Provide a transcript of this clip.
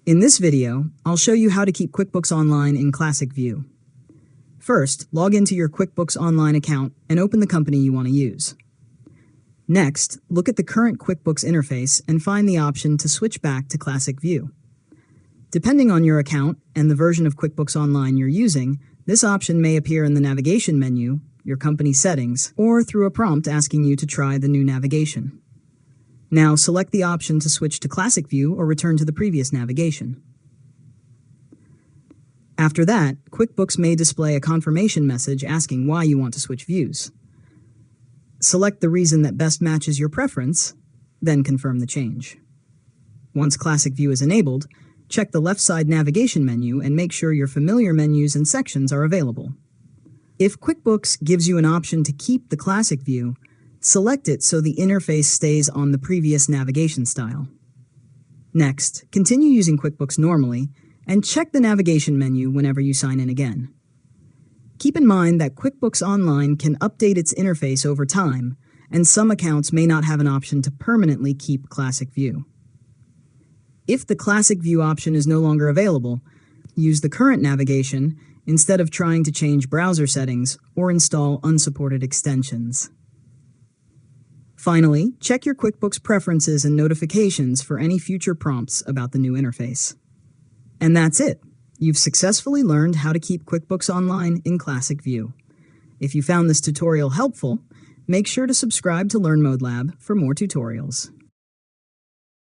In this video, I'll show you how to keep QuickBooks Online in Classic View. First, log into your QuickBooks Online account and open the company you want to use. Next, look at the current QuickBooks interface and find the option to switch back to Classic View. Depending on your account and the version of QuickBooks Online you're using, this option may appear in the navigation menu, your company settings, or through a prompt asking you to try the new navigation. Now select the option to switch to Classic View or return to the previous navigation. After that, QuickBooks may display a confirmation message asking why you want to switch views. Select the reason that best matches your preference, then confirm the change. Once Classic View is enabled, check the left side navigation menu and make sure your familiar menus and sections are available. If QuickBooks gives you an option to keep the Classic View, select it so the interface stays on the previous navigation style. Next, continue using QuickBooks normally and check the navigation menu whenever you sign in again. Keep in mind that QuickBooks Online can update its interface over time, and some accounts may not have an option to permanently keep Classic View. If the Classic View option is no longer available, use the current navigation instead of trying to change browser settings or install unsupported extensions. Finally, check your QuickBooks preferences and notifications for any future prompts about the new interface. And that's it. You've successfully learned how to keep QuickBooks Online in Classic View. If you found this tutorial helpful, make sure to subscribe to Learn Mode Lab for more tutorials.